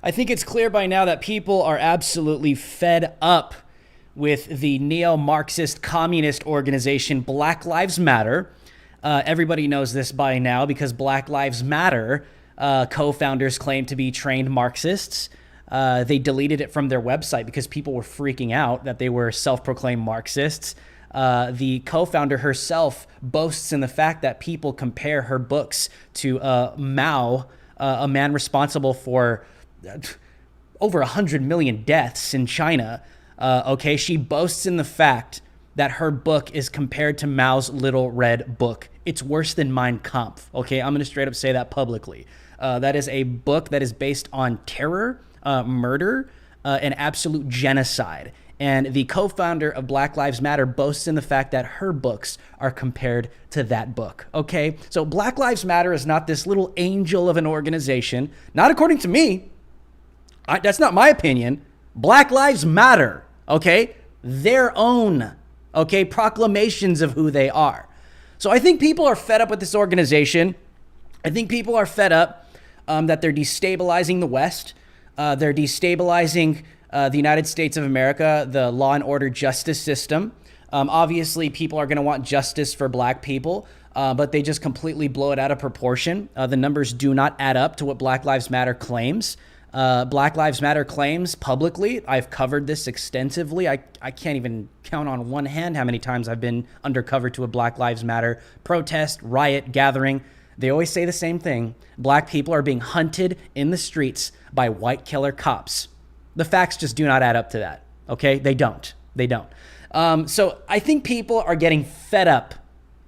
I think it's clear by now that people are absolutely fed up with the neo-Marxist communist organization Black Lives Matter. Everybody knows this by now because Black Lives Matter co-founders claim to be trained Marxists. They deleted it from their website because people were freaking out that they were self-proclaimed Marxists. The co-founder herself boasts in the fact that people compare her books to Mao, a man responsible for over 100 million deaths in China. Okay, she boasts in the fact that her book is compared to Mao's Little Red Book. It's worse than Mein Kampf. Okay, I'm going to straight up say that publicly. That is a book that is based on terror, murder, and absolute genocide. And the co-founder of Black Lives Matter boasts in the fact that her books are compared to that book. Okay, so Black Lives Matter is not this little angel of an organization. Not according to me. That's not my opinion. Black Lives Matter. Okay, their own. Okay, proclamations of who they are. So I think people are fed up with this organization. I think people are fed up that they're destabilizing the West. They're destabilizing the United States of America, the law and order justice system. Obviously, people are going to want justice for black people, but they just completely blow it out of proportion. The numbers do not add up to what Black Lives Matter claims. Black Lives Matter claims publicly. I've covered this extensively. I can't even count on one hand how many times I've been undercover to a Black Lives Matter protest, riot, gathering. They always say the same thing. Black people are being hunted in the streets by white killer cops. The facts just do not add up to that. Okay? They don't. So I think people are getting fed up.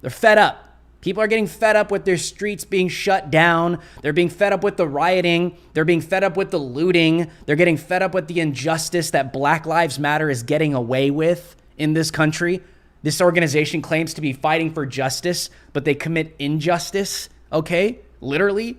They're fed up. People are getting fed up with their streets being shut down. They're being fed up with the rioting. They're being fed up with the looting. They're getting fed up with the injustice that Black Lives Matter is getting away with in this country. This organization claims to be fighting for justice, but they commit injustice, okay? Literally,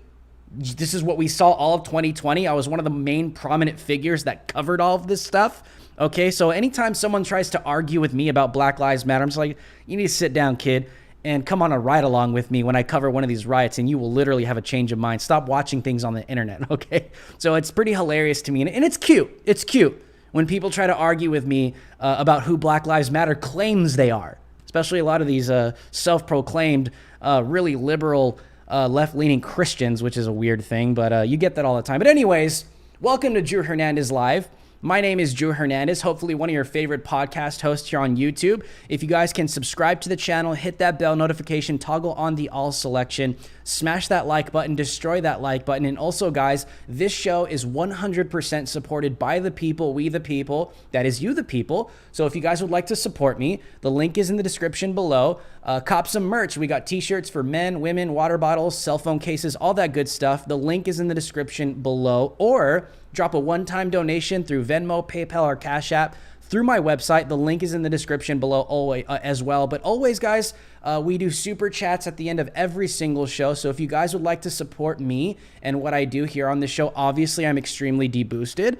this is what we saw all of 2020. I was one of the main prominent figures that covered all of this stuff, okay? So anytime someone tries to argue with me about Black Lives Matter, I'm just like, you need to sit down, kid, and come on a ride along with me when I cover one of these riots, and you will literally have a change of mind. Stop watching things on the internet, okay? So it's pretty hilarious to me, and it's cute. It's cute when people try to argue with me about who Black Lives Matter claims they are, especially a lot of these self-proclaimed really liberal left-leaning Christians, which is a weird thing, but you get that all the time. But anyways, welcome to Drew Hernandez Live. My name is Drew Hernandez, hopefully one of your favorite podcast hosts here on YouTube. If you guys can subscribe to the channel, hit that bell notification, toggle on the all selection, smash that like button, destroy that like button. And also, guys, this show is 100% supported by the people, we the people, that is you the people. So if you guys would like to support me, the link is in the description below. Cop some merch. We got t-shirts for men, women, water bottles, cell phone cases, all that good stuff. The link is in the description below. Or drop a one-time donation through Venmo, PayPal, or Cash App through my website. The link is in the description below always, as well. But always, guys, we do super chats at the end of every single show. So if you guys would like to support me and what I do here on the show, obviously I'm extremely deboosted.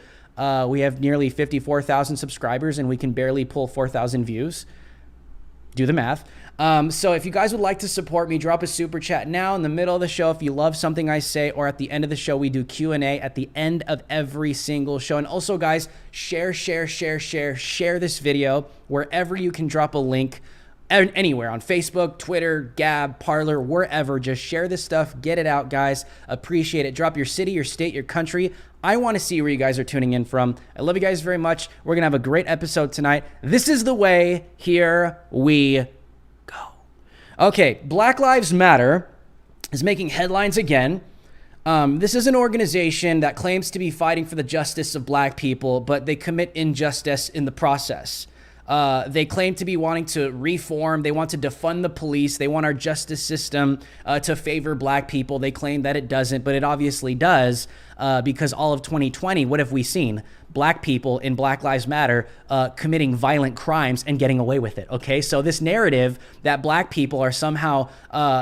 We have nearly 54,000 subscribers, and we can barely pull 4,000 views. Do the math. So if you guys would like to support me, drop a super chat now in the middle of the show if you love something I say, or at the end of the show, we do Q&A at the end of every single show. And also, guys, share this video wherever you can drop a link, anywhere on Facebook, Twitter, Gab, Parler, wherever. Just share this stuff. Get it out, guys. Appreciate it. Drop your city, your state, your country. I want to see where you guys are tuning in from. I love you guys very much. We're going to have a great episode tonight. This is the way. Here we go. Okay, Black Lives Matter is making headlines again. This is an organization that claims to be fighting for the justice of black people, but they commit injustice in the process. They claim to be wanting to reform. They want to defund the police. They want our justice system to favor black people. They claim that it doesn't, but it obviously does, because all of 2020, what have we seen? Black people in Black Lives Matter committing violent crimes and getting away with it, okay? So this narrative that black people are somehow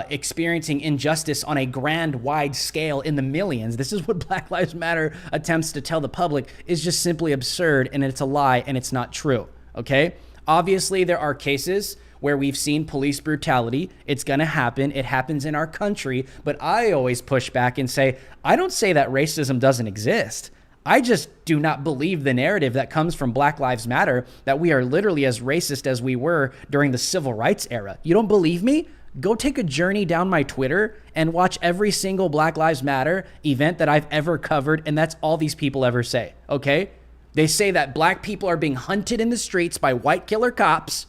experiencing injustice on a grand, wide scale in the millions, this is what Black Lives Matter attempts to tell the public, is just simply absurd, and it's a lie, and it's not true. Okay, obviously there are cases where we've seen police brutality. It's going to happen. It happens in our country. But I always push back and say, I don't say that racism doesn't exist. I just do not believe the narrative that comes from Black Lives Matter, that we are literally as racist as we were during the civil rights era. You don't believe me? Go take a journey down my Twitter and watch every single Black Lives Matter event that I've ever covered. And that's all these people ever say. Okay. They say that black people are being hunted in the streets by white killer cops.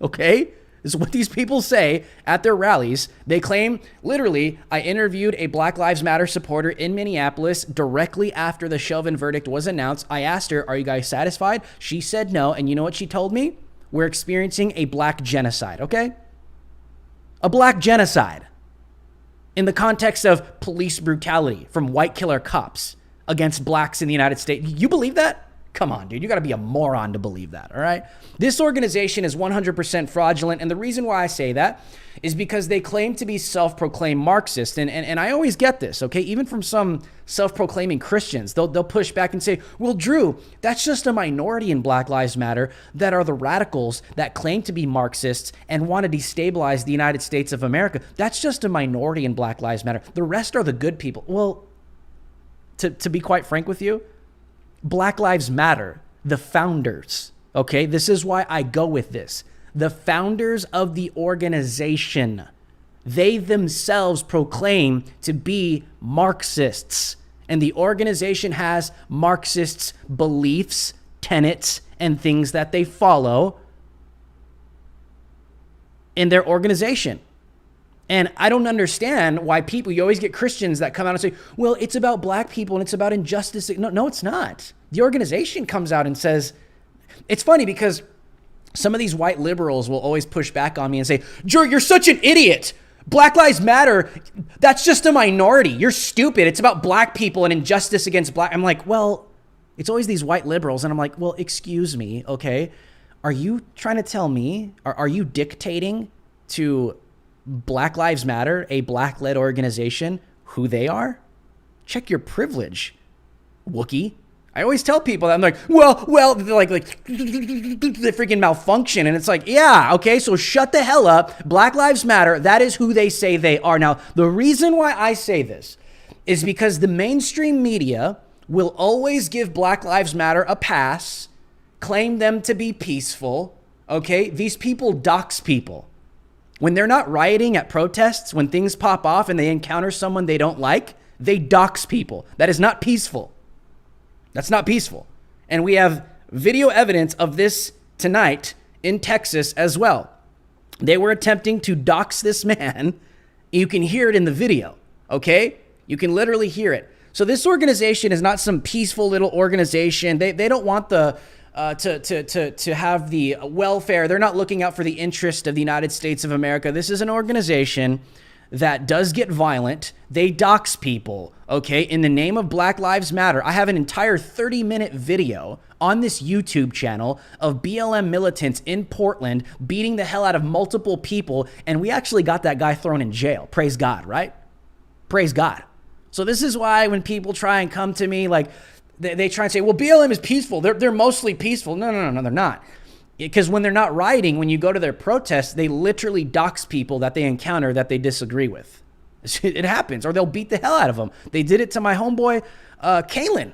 Okay? This is what these people say at their rallies. They claim, literally, I interviewed a Black Lives Matter supporter in Minneapolis directly after the Chauvin verdict was announced. I asked her, are you guys satisfied? She said no. And you know what she told me? We're experiencing a black genocide, okay? A black genocide in the context of police brutality from white killer cops against blacks in the United States. You believe that? Come on, dude. You got to be a moron to believe that, all right? This organization is 100% fraudulent, and the reason why I say that is because they claim to be self-proclaimed Marxist, and I always get this, okay? Even from some self-proclaiming Christians, they'll push back and say, well, Drew, that's just a minority in Black Lives Matter that are the radicals that claim to be Marxists and want to destabilize the United States of America. That's just a minority in Black Lives Matter. The rest are the good people. Well, to be quite frank with you, Black Lives Matter, the founders, okay? This is why I go with this. The founders of the organization, they themselves proclaim to be Marxists. And the organization has Marxists' beliefs, tenets, and things that they follow in their organization. And I don't understand why you always get Christians that come out and say, well, it's about black people and it's about injustice. No, it's not. The organization comes out and says, it's funny because some of these white liberals will always push back on me and say, Drew, you're such an idiot. Black Lives Matter, that's just a minority. You're stupid. It's about black people and injustice against black. I'm like, well, it's always these white liberals. And I'm like, well, excuse me, okay? Are you trying to tell me, are you dictating to Black Lives Matter, a black-led organization, who they are? Check your privilege, Wookie. I always tell people that. I'm like, well, they're like they freaking malfunction. And it's like, yeah, okay, so shut the hell up. Black Lives Matter, that is who they say they are. Now, the reason why I say this is because the mainstream media will always give Black Lives Matter a pass, claim them to be peaceful, okay? These people dox people. When they're not rioting at protests, when things pop off and they encounter someone they don't like, they dox people. That is not peaceful. That's not peaceful. And we have video evidence of this tonight in Texas as well. They were attempting to dox this man. You can hear it in the video, okay? You can literally hear it. So this organization is not some peaceful little organization. They don't want the to have the welfare. They're not looking out for the interest of the United States of America. This is an organization that does get violent. They dox people, okay, in the name of Black Lives Matter. I have an entire 30-minute video on this YouTube channel of BLM militants in Portland beating the hell out of multiple people, and we actually got that guy thrown in jail. Praise God, right? Praise God. So this is why when people try and come to me like, they try and say, well, BLM is peaceful. They're mostly peaceful. No, they're not. Because when they're not rioting, when you go to their protests, they literally dox people that they encounter that they disagree with. It happens. Or they'll beat the hell out of them. They did it to my homeboy, Kalen,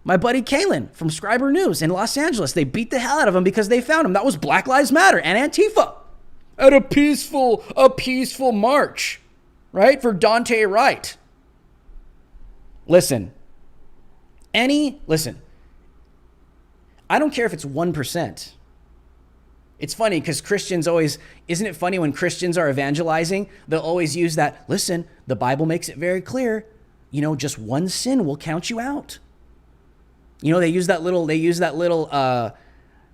my buddy Kalen from Scriber News in Los Angeles. They beat the hell out of him because they found him. That was Black Lives Matter and Antifa at a peaceful march, right? For Dante Wright. Listen, I don't care if it's 1%. It's funny because Christians always, isn't it funny when Christians are evangelizing, they'll always use that, listen, the Bible makes it very clear, just one sin will count you out. They use that little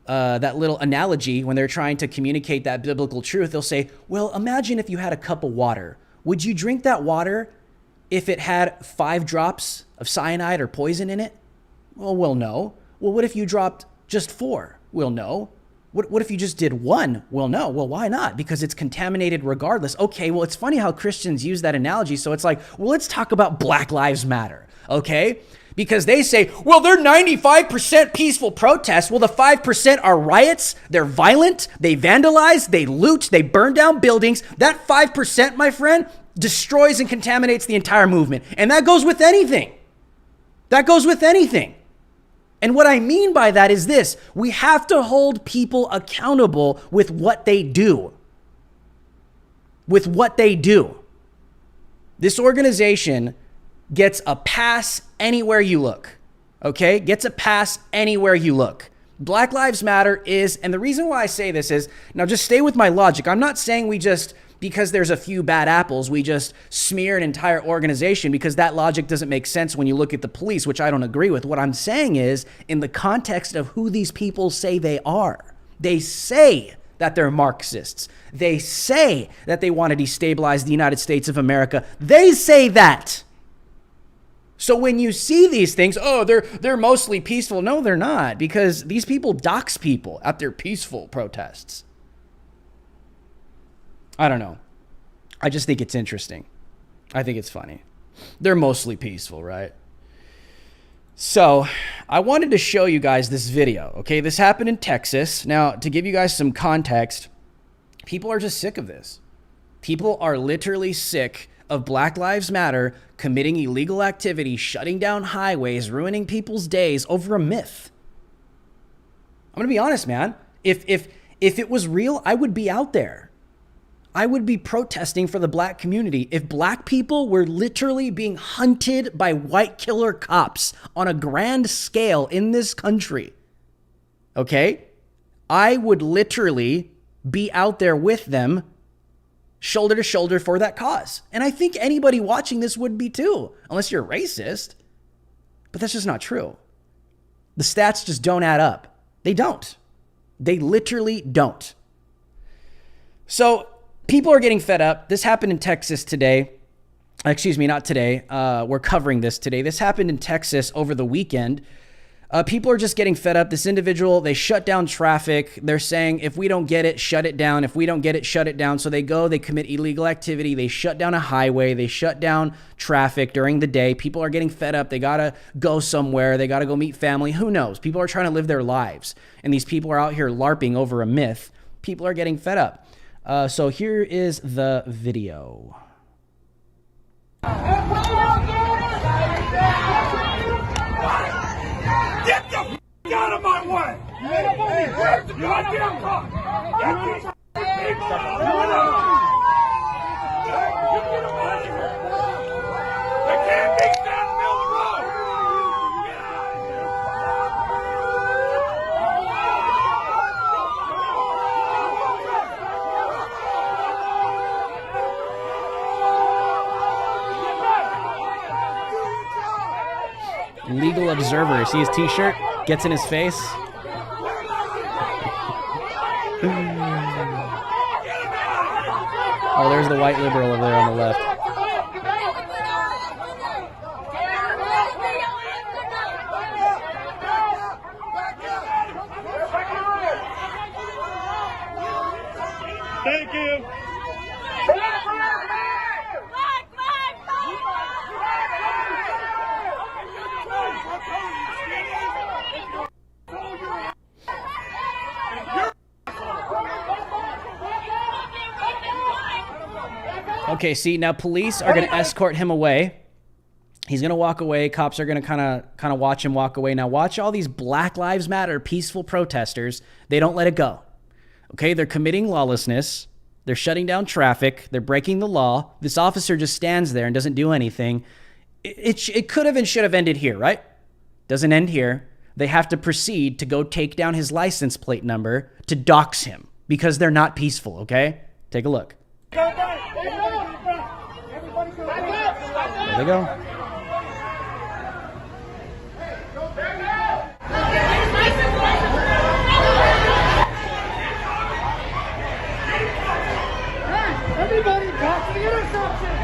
analogy when they're trying to communicate that biblical truth. They'll say, well, imagine if you had a cup of water. Would you drink that water if it had 5 drops of cyanide or poison in it? Well, no. Well, what if you dropped just 4? Well, no. What if you just did 1? Well, no. Well, why not? Because it's contaminated regardless. Okay, well, it's funny how Christians use that analogy. So it's like, well, let's talk about Black Lives Matter, okay? Because they say, well, they're 95% peaceful protests. Well, the 5% are riots. They're violent. They vandalize. They loot. They burn down buildings. That 5%, my friend, destroys and contaminates the entire movement. And that goes with anything. And what I mean by that is this: we have to hold people accountable with what they do. This organization gets a pass anywhere you look, okay? Gets a pass anywhere you look. Black Lives Matter is, and the reason why I say this is, now just stay with my logic. I'm not saying we just, because there's a few bad apples, we just smear an entire organization, because that logic doesn't make sense when you look at the police, which I don't agree with. What I'm saying is, in the context of who these people say they are, they say that they're Marxists. They say that they want to destabilize the United States of America. They say that. So when you see these things, oh, they're mostly peaceful. No, they're not, because these people dox people at their peaceful protests. I don't know. I just think it's interesting. I think it's funny. They're mostly peaceful, right? So I wanted to show you guys this video, okay? This happened in Texas. Now, to give you guys some context, people are just sick of this. People are literally sick of Black Lives Matter committing illegal activity, shutting down highways, ruining people's days over a myth. I'm going to be honest, man. If it was real, I would be out there. I would be protesting for the black community. If black people were literally being hunted by white killer cops on a grand scale in this country, okay, I would literally be out there with them, shoulder to shoulder for that cause. And I think anybody watching this would be too, unless you're racist. But that's just not true. The stats just don't add up. They don't. They literally don't. So people are getting fed up. This happened in Texas today. Excuse me, not today. We're covering this today. This happened in Texas over the weekend. People are just getting fed up. This individual, they shut down traffic. They're saying, if we don't get it, shut it down. If we don't get it, shut it down. So they go, they commit illegal activity. They shut down a highway. They shut down traffic during the day. People are getting fed up. They got to go somewhere. They got to go meet family. Who knows? People are trying to live their lives. And these people are out here LARPing over a myth. People are getting fed up. So here is the video. Get the f*** out of my way! Where's the goddamn car? Get these people out of my way! You get them out of here! They can't be down the middle of the road! Get out of here! Legal observer. See his t-shirt? Gets in his face. Oh, there's the white liberal over there on the left. Thank you. Okay, see, now police are going to escort him away. He's going to walk away. Cops are going to kind of watch him walk away. Now watch all these Black Lives Matter peaceful protesters. They don't let it go. Okay, they're committing lawlessness. They're shutting down traffic. They're breaking the law. This officer just stands there and doesn't do anything. It could have and should have ended here, right? Doesn't end here. They have to proceed to go take down his license plate number to dox him because they're not peaceful, okay? Take a look. There they go. Everybody back to the intersection!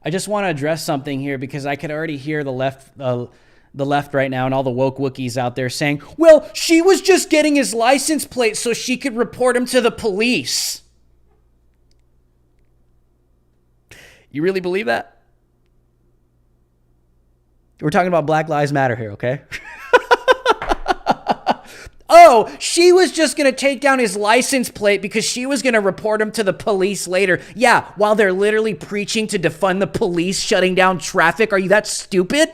I just want to address something here because I could already hear the left right now and all the woke Wookiees out there saying, well, she was just getting his license plate so she could report him to the police. You really believe that? We're talking about Black Lives Matter here, okay? Oh, she was just going to take down his license plate because she was going to report him to the police later. Yeah, while they're literally preaching to defund the police, shutting down traffic. Are you that stupid?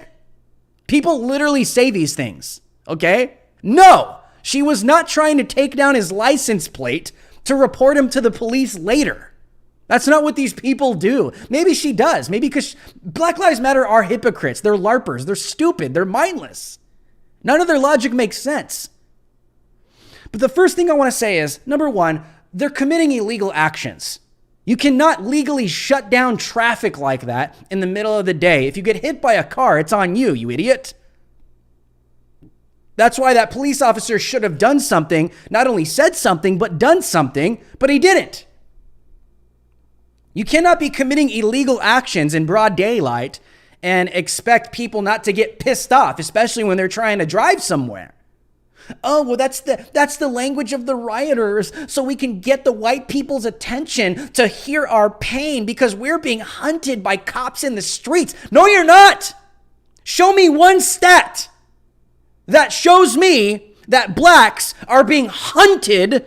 People literally say these things, okay? No, she was not trying to take down his license plate to report him to the police later. That's not what these people do. Maybe she does. Maybe because Black Lives Matter are hypocrites. They're LARPers. They're stupid. They're mindless. None of their logic makes sense. But the first thing I want to say is, number one, they're committing illegal actions. You cannot legally shut down traffic like that in the middle of the day. If you get hit by a car, it's on you, you idiot. That's why that police officer should have done something, not only said something, but done something, but he didn't. You cannot be committing illegal actions in broad daylight and expect people not to get pissed off, especially when they're trying to drive somewhere. Oh, well, that's the language of the rioters, so we can get the white people's attention to hear our pain because we're being hunted by cops in the streets. No, you're not. Show me one stat that shows me that blacks are being hunted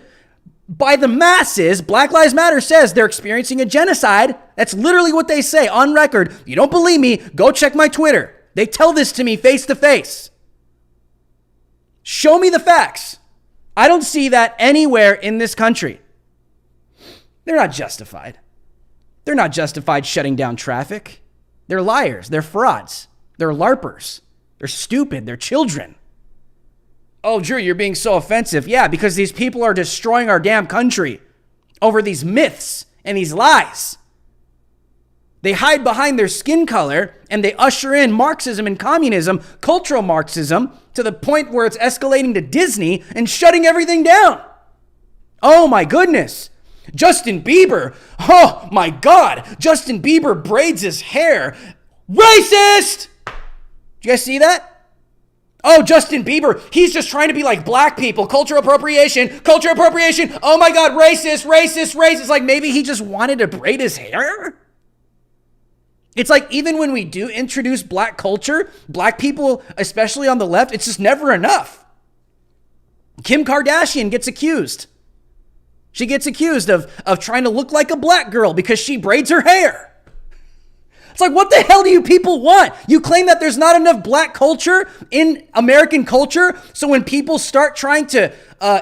by the masses. Black Lives Matter says they're experiencing a genocide. That's literally what they say on record. You don't believe me? Go check my Twitter. They tell this to me face to face. Show me the facts. I don't see that anywhere in this country. They're not justified. They're not justified shutting down traffic. They're liars. They're frauds. They're LARPers. They're stupid. They're children. Oh, Drew, you're being so offensive. Yeah, because these people are destroying our damn country over these myths and these lies. They hide behind their skin color and they usher in Marxism and communism, cultural Marxism, to the point where it's escalating to Disney and shutting everything down. Oh my goodness. Justin Bieber. Oh my God. Justin Bieber braids his hair. Racist! Did you guys see that? Oh, Justin Bieber, he's just trying to be like black people. Cultural appropriation, cultural appropriation. Oh my God, racist, racist, racist. Like maybe he just wanted to braid his hair. It's like even when we do introduce black culture, black people, especially on the left, it's just never enough. Kim Kardashian gets accused. She gets accused of trying to look like a black girl because she braids her hair. It's like, what the hell do you people want? You claim that there's not enough black culture in American culture, so when people start trying to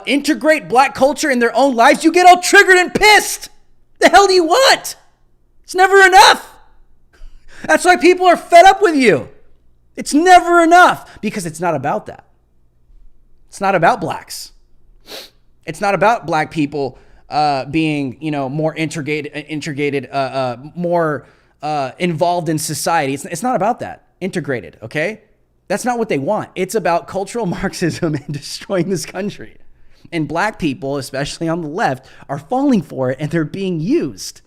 integrate black culture in their own lives, you get all triggered and pissed. The hell do you want? It's never enough. That's why people are fed up with you. It's never enough because it's not about that. It's not about blacks. It's not about black people being, more integrated, more involved in society. It's not about that. Integrated, okay? That's not what they want. It's about cultural Marxism and destroying this country. And black people, especially on the left, are falling for it and they're being used.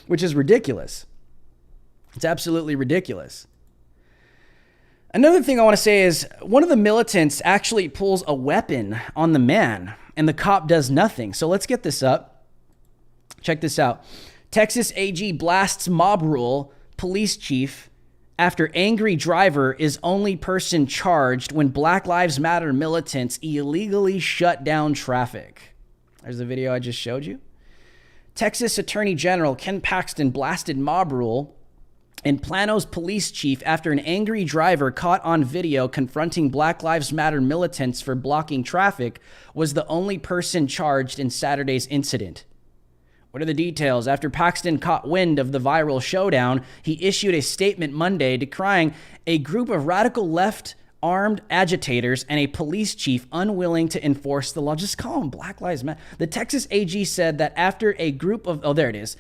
Which is ridiculous. It's absolutely ridiculous. Another thing I want to say is one of the militants actually pulls a weapon on the man and the cop does nothing. So let's get this up. Check this out. Texas AG blasts mob rule, police chief, after angry driver is only person charged when Black Lives Matter militants illegally shut down traffic. There's the video I just showed you. Texas Attorney General Ken Paxton blasted mob rule and Plano's police chief after an angry driver caught on video confronting Black Lives Matter militants for blocking traffic was the only person charged in Saturday's incident. What are the details? After Paxton caught wind of the viral showdown, he issued a statement Monday decrying a group of radical left armed agitators and a police chief unwilling to enforce the law. Just call them Black Lives Matter. The Texas AG said that after a group of militant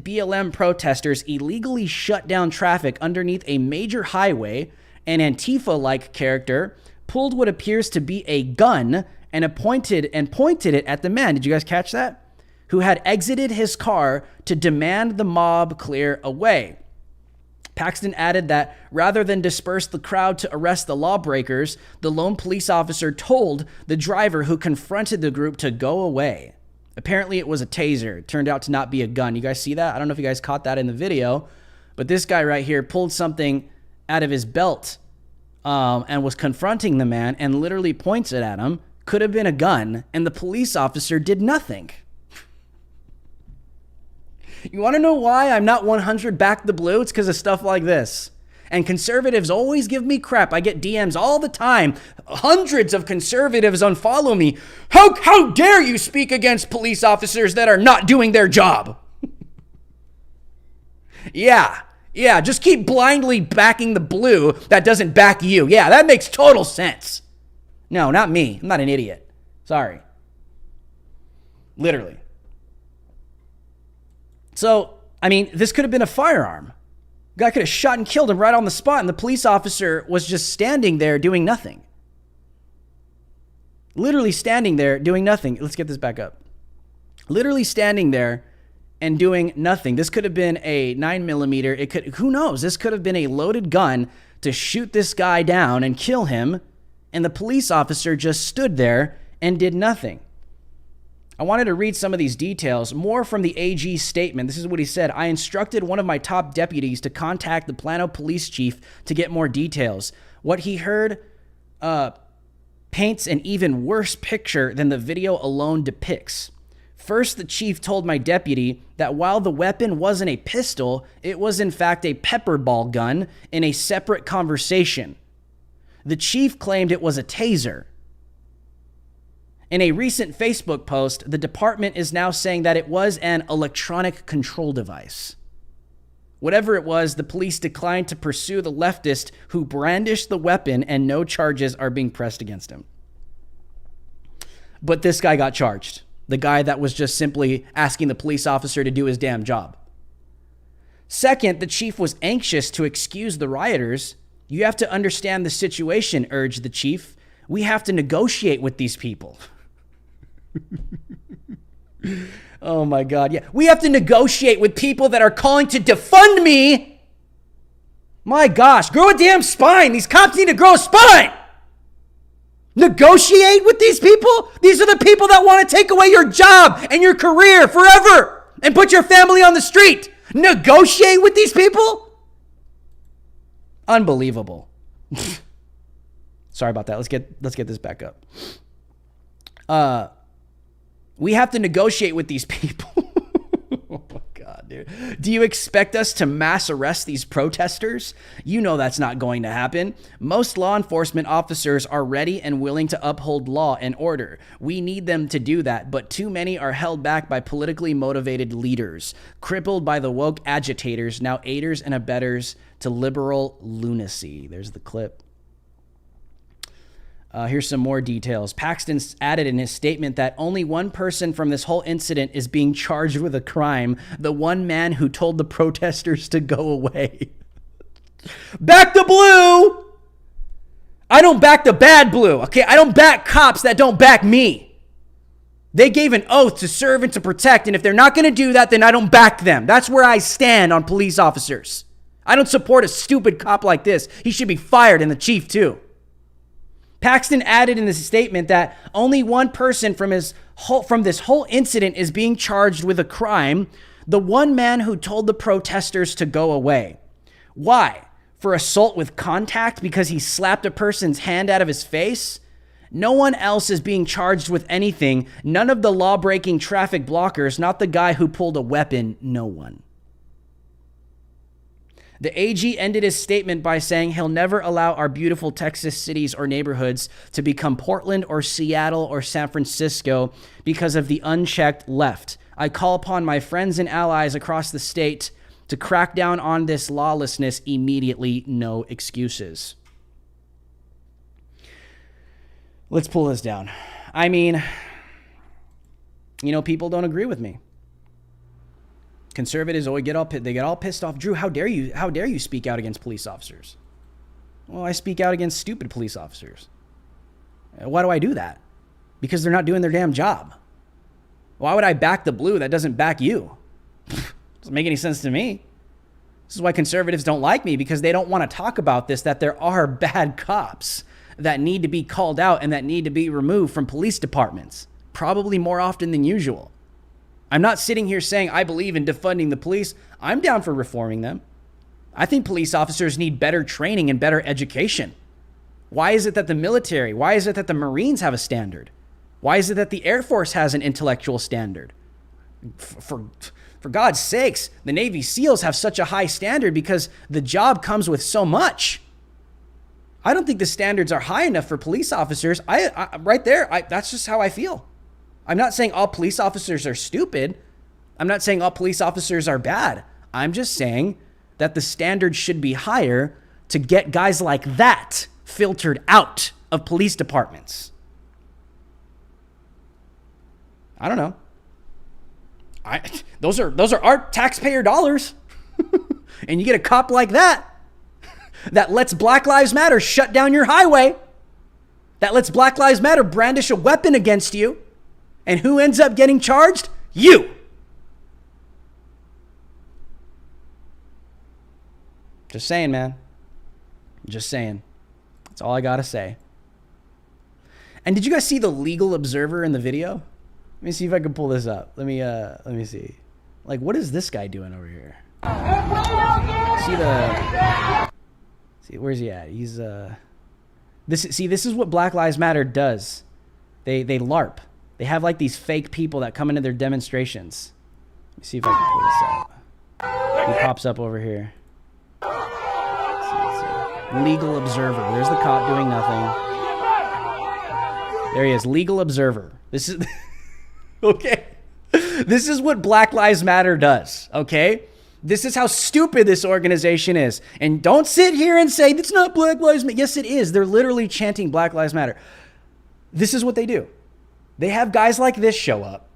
BLM protesters illegally shut down traffic underneath a major highway, an Antifa-like character pulled what appears to be a gun and pointed it at the man. Did you guys catch that? Who had exited his car to demand the mob clear away. Paxton added that rather than disperse the crowd to arrest the lawbreakers, the lone police officer told the driver who confronted the group to go away. Apparently it was a taser. It turned out to not be a gun. You guys see that? I don't know if you guys caught that in the video, but this guy right here pulled something out of his belt and was confronting the man and literally points it at him. Could have been a gun, and the police officer did nothing. You want to know why I'm not 100 back the blue? It's because of stuff like this. And conservatives always give me crap. I get DMs all the time. Hundreds of conservatives unfollow me. How dare you speak against police officers that are not doing their job? Yeah, just keep blindly backing the blue that doesn't back you. Yeah, that makes total sense. No, not me. I'm not an idiot. Sorry. Literally. So, I mean, this could have been a firearm. Guy could have shot and killed him right on the spot, and the police officer was just standing there doing nothing. Literally standing there doing nothing. Let's get this back up. Literally standing there and doing nothing. This could have been a 9mm. Who knows? This could have been a loaded gun to shoot this guy down and kill him, and the police officer just stood there and did nothing. I wanted to read some of these details, more from the AG's statement. This is what he said. I instructed one of my top deputies to contact the Plano police chief to get more details. What he heard paints an even worse picture than the video alone depicts. First, the chief told my deputy that while the weapon wasn't a pistol, it was in fact a pepper ball gun in a separate conversation. The chief claimed it was a taser. In a recent Facebook post, the department is now saying that it was an electronic control device. Whatever it was, the police declined to pursue the leftist who brandished the weapon, and no charges are being pressed against him. But this guy got charged. The guy that was just simply asking the police officer to do his damn job. Second, the chief was anxious to excuse the rioters. You have to understand the situation, urged the chief. We have to negotiate with these people. Oh my God. Yeah. We have to negotiate with people that are calling to defund me. My gosh, grow a damn spine. These cops need to grow a spine. Negotiate with these people? These are the people that want to take away your job and your career forever and put your family on the street. Negotiate with these people? Unbelievable. Sorry about that. Let's get this back up. We have to negotiate with these people. Oh my God, dude. Do you expect us to mass arrest these protesters? You know that's not going to happen. Most law enforcement officers are ready and willing to uphold law and order. We need them to do that, but too many are held back by politically motivated leaders, crippled by the woke agitators, now aiders and abettors to liberal lunacy. There's the clip. Here's some more details. Paxton added in his statement that only one person from this whole incident is being charged with a crime. The one man who told the protesters to go away. Back the blue! I don't back the bad blue, okay? I don't back cops that don't back me. They gave an oath to serve and to protect, and if they're not going to do that, then I don't back them. That's where I stand on police officers. I don't support a stupid cop like this. He should be fired, and the chief too. Paxton added in his statement that only one person from this whole incident is being charged with a crime, the one man who told the protesters to go away. Why? For assault with contact because he slapped a person's hand out of his face? No one else is being charged with anything. None of the law-breaking traffic blockers, not the guy who pulled a weapon, no one. The AG ended his statement by saying he'll never allow our beautiful Texas cities or neighborhoods to become Portland or Seattle or San Francisco because of the unchecked left. I call upon my friends and allies across the state to crack down on this lawlessness immediately. No excuses. Let's pull this down. I mean, people don't agree with me. Conservatives always get all pissed off. Drew, how dare you speak out against police officers? Well, I speak out against stupid police officers. Why do I do that? Because they're not doing their damn job. Why would I back the blue that doesn't back you? Doesn't make any sense to me. This is why conservatives don't like me, because they don't want to talk about this, that there are bad cops that need to be called out and that need to be removed from police departments, probably more often than usual. I'm not sitting here saying I believe in defunding the police. I'm down for reforming them. I think police officers need better training and better education. Why is it that the military, why is it that the Marines have a standard? Why is it that the Air Force has an intellectual standard? For For God's sakes, the Navy SEALs have such a high standard because the job comes with so much. I don't think the standards are high enough for police officers. That's just how I feel. I'm not saying all police officers are stupid. I'm not saying all police officers are bad. I'm just saying that the standards should be higher to get guys like that filtered out of police departments. I don't know. Those are our taxpayer dollars. And you get a cop like that lets Black Lives Matter shut down your highway, that lets Black Lives Matter brandish a weapon against you. And who ends up getting charged? You. Just saying, man. Just saying. That's all I got to say. And did you guys see the legal observer in the video? Let me see if I can pull this up. Let me see. Like, what is this guy doing over here? See, where's he at? He's this is what Black Lives Matter does. They LARP. They have like these fake people that come into their demonstrations. Let me see if I can pull this up. He pops up over here. Let's see. Legal observer. There's the cop doing nothing. There he is. Legal observer. This is okay. This is what Black Lives Matter does. Okay. This is how stupid this organization is. And don't sit here and say, it's not Black Lives Matter. Yes, it is. They're literally chanting Black Lives Matter. This is what they do. They have guys like this show up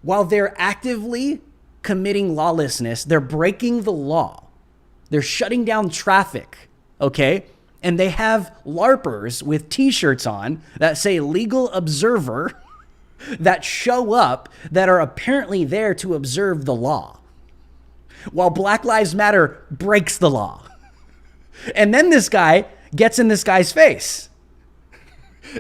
while they're actively committing lawlessness. They're breaking the law. They're shutting down traffic. Okay. And they have LARPers with t-shirts on that say legal observer that show up that are apparently there to observe the law, while Black Lives Matter breaks the law. And then this guy gets in this guy's face.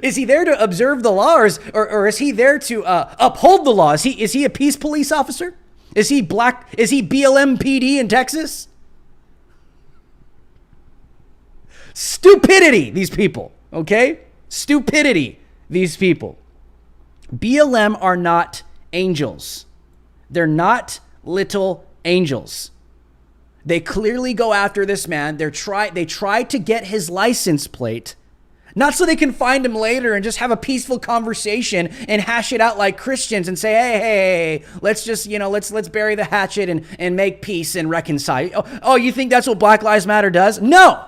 Is he there to observe the law, or is he there to uphold the law? Is he a peace police officer? Is he BLM PD in Texas? Stupidity, these people, okay? Stupidity, these people. BLM are not angels. They're not little angels. They clearly go after this man. They try to get his license plate, not so they can find him later and just have a peaceful conversation and hash it out like Christians and say, hey, let's just, let's bury the hatchet and make peace and reconcile. Oh, you think that's what Black Lives Matter does? No.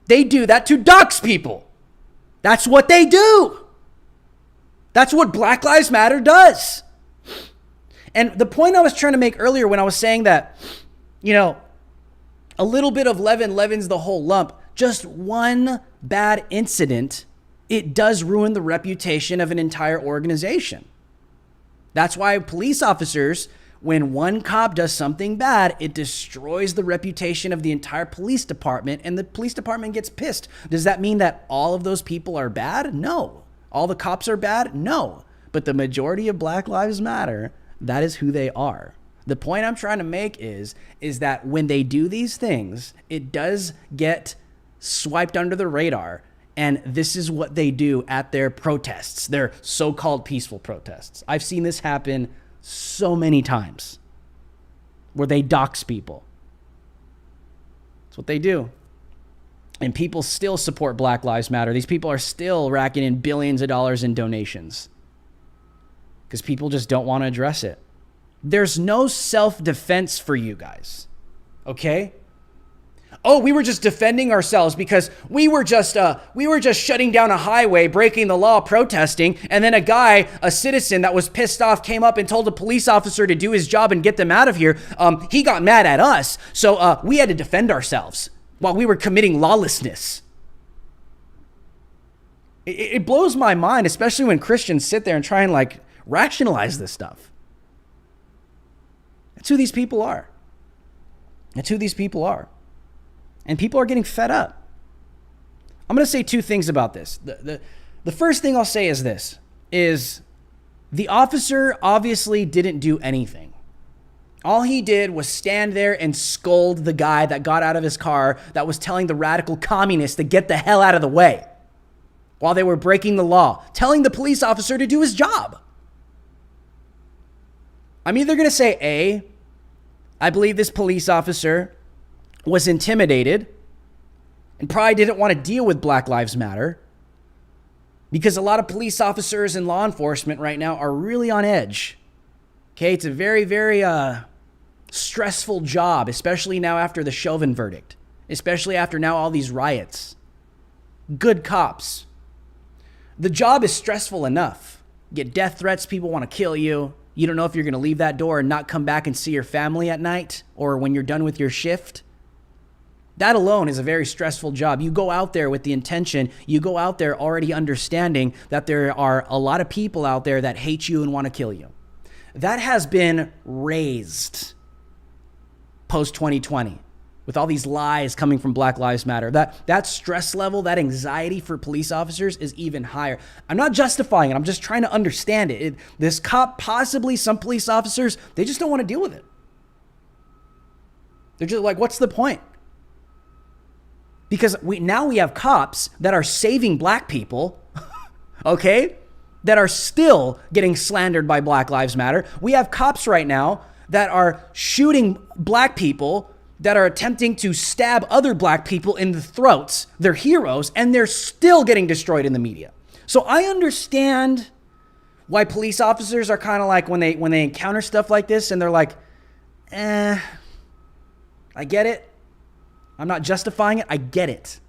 They do that to dox people. That's what they do. That's what Black Lives Matter does. And the point I was trying to make earlier when I was saying that, a little bit of leaven leavens the whole lump. Just one bad incident, it does ruin the reputation of an entire organization. That's why police officers, when one cop does something bad, it destroys the reputation of the entire police department, and the police department gets pissed. Does that mean that all of those people are bad? No. All the cops are bad? No. But the majority of Black Lives Matter, that is who they are. The point I'm trying to make is that when they do these things, it does get swiped under the radar. And this is what they do at their protests, their so-called peaceful protests. I've seen this happen so many times where they dox people. That's what they do. And people still support Black Lives Matter. These people are still racking in billions of dollars in donations because people just don't want to address it. There's no self-defense for you guys. Okay? Oh, we were just defending ourselves because we were just shutting down a highway, breaking the law, protesting, and then a citizen that was pissed off came up and told a police officer to do his job and get them out of here. He got mad at us, so we had to defend ourselves while we were committing lawlessness. It blows my mind, especially when Christians sit there and try and rationalize this stuff. That's who these people are. That's who these people are. And people are getting fed up. I'm going to say two things about this. The first thing I'll say is this, is the officer obviously didn't do anything. All he did was stand there and scold the guy that got out of his car that was telling the radical communists to get the hell out of the way while they were breaking the law, telling the police officer to do his job. I'm either going to say A, I believe this police officer was intimidated and probably didn't want to deal with Black Lives Matter, because a lot of police officers and law enforcement right now are really on edge. Okay, it's a very, very stressful job, especially now after the Chauvin verdict, especially after now all these riots. Good cops. The job is stressful enough. You get death threats, people want to kill you. You don't know if you're going to leave that door and not come back and see your family at night or when you're done with your shift. That alone is a very stressful job. You go out there with the intention, you go out there already understanding that there are a lot of people out there that hate you and want to kill you. That has been raised post-2020 with all these lies coming from Black Lives Matter. That stress level, that anxiety for police officers is even higher. I'm not justifying it. I'm just trying to understand it. This cop, possibly some police officers, they just don't want to deal with it. They're just like, what's the point? Because now we have cops that are saving black people, okay, that are still getting slandered by Black Lives Matter. We have cops right now that are shooting black people, that are attempting to stab other black people in the throats. They're heroes, and they're still getting destroyed in the media. So I understand why police officers are kind of like, when they encounter stuff like this, and they're like, I get it. I'm not justifying it. I get it.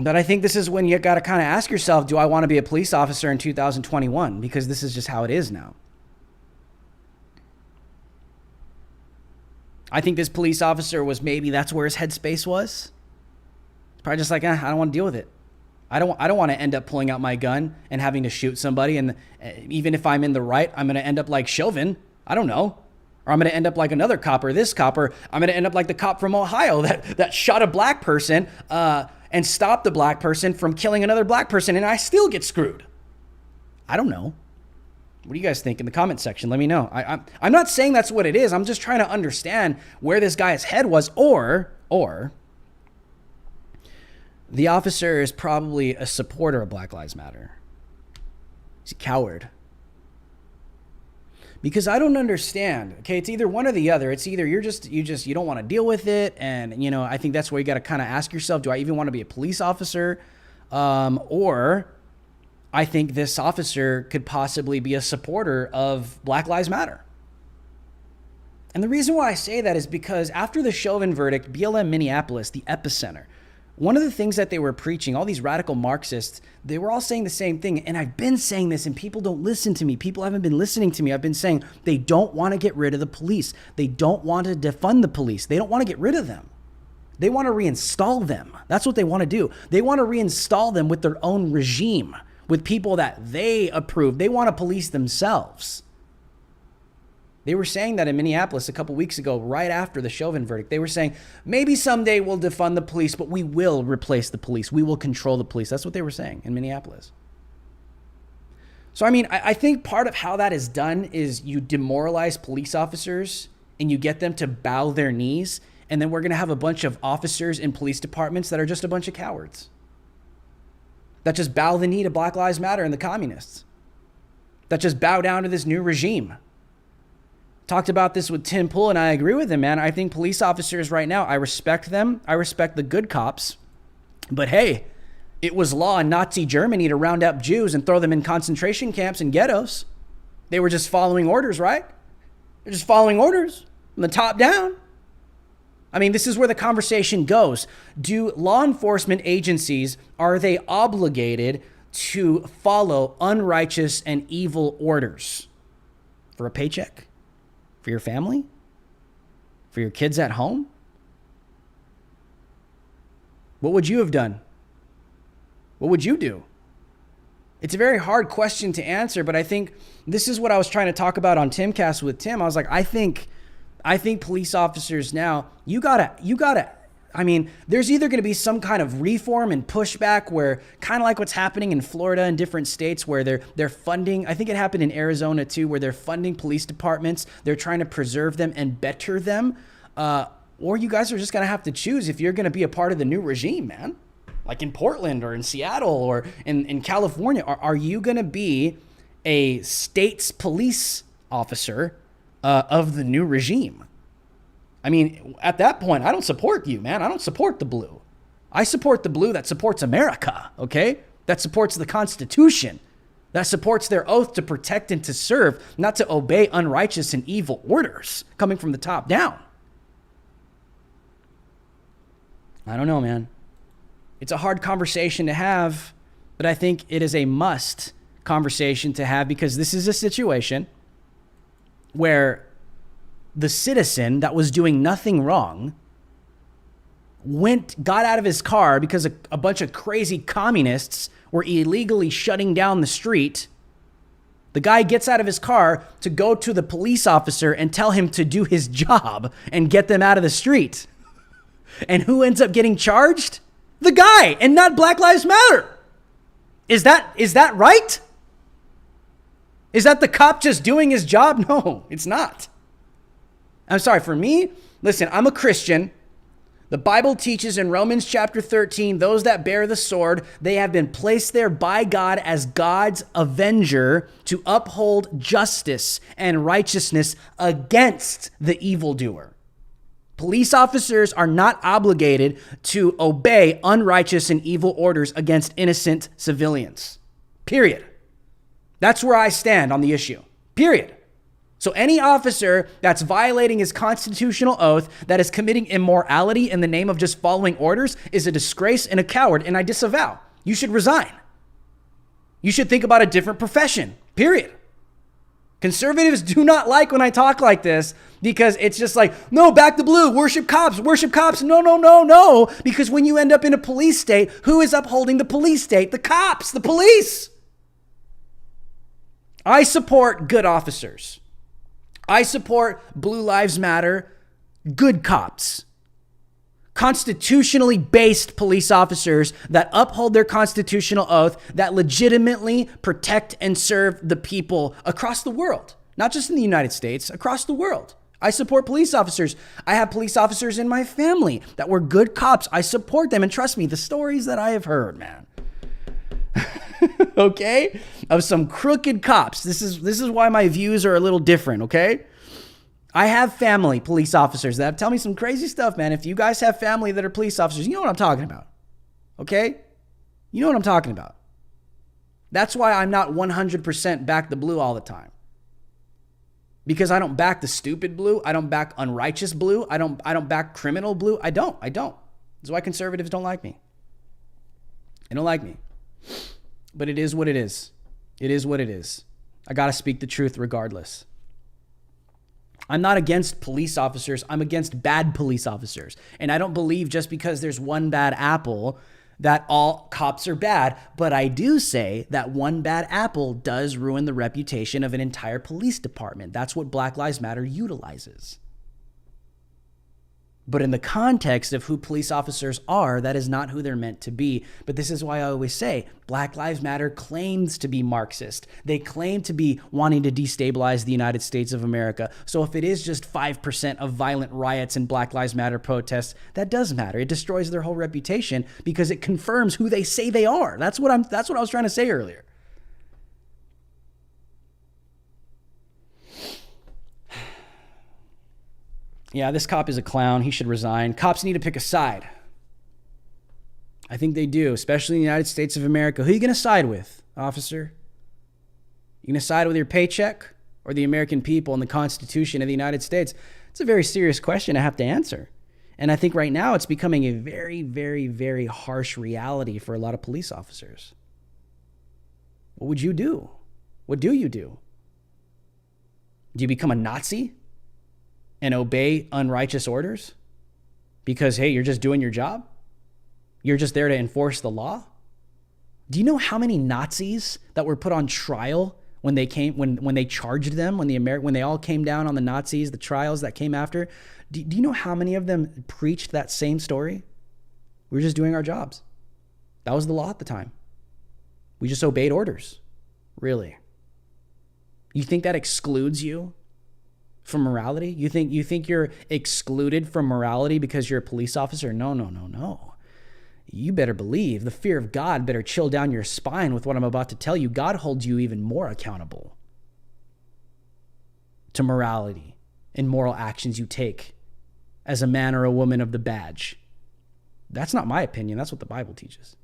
But I think this is when you got to kind of ask yourself, do I want to be a police officer in 2021? Because this is just how it is now. I think this police officer was, maybe that's where his headspace was. It's probably just like, I don't want to deal with it. I don't want to end up pulling out my gun and having to shoot somebody. And even if I'm in the right, I'm going to end up like Chauvin. I don't know. Or I'm going to end up like another cop, or this cop, or I'm going to end up like the cop from Ohio that shot a black person and stopped the black person from killing another black person, and I still get screwed. I don't know. What do you guys think in the comment section? Let me know. I'm not saying that's what it is. I'm just trying to understand where this guy's head was, or the officer is probably a supporter of Black Lives Matter. He's a coward. Because I don't understand. Okay, it's either one or the other. It's either you don't want to deal with it, and I think that's where you got to kind of ask yourself, do I even want to be a police officer? Or I think this officer could possibly be a supporter of Black Lives Matter. And the reason why I say that is because after the Chauvin verdict, BLM Minneapolis, the epicenter, one of the things that they were preaching, all these radical Marxists, they were all saying the same thing. And I've been saying this, and people don't listen to me. People haven't been listening to me. I've been saying they don't want to get rid of the police. They don't want to defund the police. They don't want to get rid of them. They want to reinstall them. That's what they want to do. They want to reinstall them with their own regime, with people that they approve. They want to police themselves. They were saying that in Minneapolis a couple weeks ago, right after the Chauvin verdict. They were saying, maybe someday we'll defund the police, but we will replace the police. We will control the police. That's what they were saying in Minneapolis. So, I think part of how that is done is you demoralize police officers and you get them to bow their knees. And then we're going to have a bunch of officers in police departments that are just a bunch of cowards, that just bow the knee to Black Lives Matter and the communists, that just bow down to this new regime. Talked about this with Tim Pool, and I agree with him, man. I think police officers right now, I respect them. I respect the good cops. But hey, it was law in Nazi Germany to round up Jews and throw them in concentration camps and ghettos. They were just following orders, right? They're just following orders from the top down. This is where the conversation goes. Do law enforcement agencies, are they obligated to follow unrighteous and evil orders for a paycheck? For your family? For your kids at home? What would you have done? What would you do? It's a very hard question to answer, but I think this is what I was trying to talk about on Timcast with Tim. I was like, I think police officers now, you gotta, there's either going to be some kind of reform and pushback where, kind of like what's happening in Florida and different states where they're funding, I think it happened in Arizona too, where they're funding police departments. They're trying to preserve them and better them. Or you guys are just going to have to choose if you're going to be a part of the new regime, man. Like in Portland or in Seattle or in California. Are you going to be a state's police officer of the new regime. I mean, at that point, I don't support you, man. I don't support the blue. I support the blue that supports America, okay? That supports the Constitution. That supports their oath to protect and to serve, not to obey unrighteous and evil orders coming from the top down. I don't know, man. It's a hard conversation to have, but I think it is a must conversation to have, because this is a situation where the citizen that was doing nothing wrong got out of his car because a bunch of crazy communists were illegally shutting down the street. The guy gets out of his car to go to the police officer and tell him to do his job and get them out of the street. And who ends up getting charged? The guy, and not Black Lives Matter. Is that right? Is that the cop just doing his job? No, it's not. I'm sorry, for me, listen, I'm a Christian. The Bible teaches in Romans chapter 13, those that bear the sword, they have been placed there by God as God's avenger to uphold justice and righteousness against the evildoer. Police officers are not obligated to obey unrighteous and evil orders against innocent civilians. Period. That's where I stand on the issue. Period. So any officer that's violating his constitutional oath, that is committing immorality in the name of just following orders, is a disgrace and a coward, and I disavow. You should resign. You should think about a different profession. Period. Conservatives do not like when I talk like this, because it's just like, no, back the blue, worship cops, worship cops. No. Because when you end up in a police state, who is upholding the police state? The cops, the police. I support good officers. I support Blue Lives Matter, good cops, constitutionally based police officers that uphold their constitutional oath, that legitimately protect and serve the people across the world, not just in the United States, across the world. I support police officers. I have police officers in my family that were good cops. I support them. And trust me, the stories that I have heard, man, okay, of some crooked cops. This is why my views are a little different, okay? I have family police officers that tell me some crazy stuff, man. If you guys have family that are police officers, you know what I'm talking about, okay? You know what I'm talking about. That's why I'm not 100% back the blue all the time. Because I don't back the stupid blue. I don't back unrighteous blue. I don't back criminal blue. I don't. That's why conservatives don't like me. They don't like me. But it is what it is. It is what it is. I got to speak the truth regardless. I'm not against police officers. I'm against bad police officers. And I don't believe just because there's one bad apple that all cops are bad. But I do say that one bad apple does ruin the reputation of an entire police department. That's what Black Lives Matter utilizes. But in the context of who police officers are, that is not who they're meant to be. But this is why I always say Black Lives Matter claims to be Marxist. They claim to be wanting to destabilize the United States of America. So if it is just 5% of violent riots and Black Lives Matter protests, that does matter. It destroys their whole reputation because it confirms who they say they are. That's what I was trying to say earlier. Yeah, this cop is a clown. He should resign. Cops need to pick a side. I think they do, especially in the United States of America. Who are you going to side with, officer? You going to side with your paycheck or the American people and the Constitution of the United States? It's a very serious question I have to answer. And I think right now it's becoming a very, very, very harsh reality for a lot of police officers. What would you do? What do you do? Do you become a Nazi and obey unrighteous orders because, hey, you're just doing your job? You're just there to enforce the law? Do you know how many Nazis that were put on trial when they charged them, when they all came down on the Nazis, the trials that came after? Do you know how many of them preached that same story? We were just doing our jobs. That was the law at the time. We just obeyed orders. Really? You think that excludes you from morality? You think you're excluded from morality because you're a police officer? No. you better believe the fear of God better chill down your spine with what I'm about to tell you. God holds you even more accountable to morality and moral actions you take as a man or a woman of the badge. That's not my opinion. That's what the Bible teaches.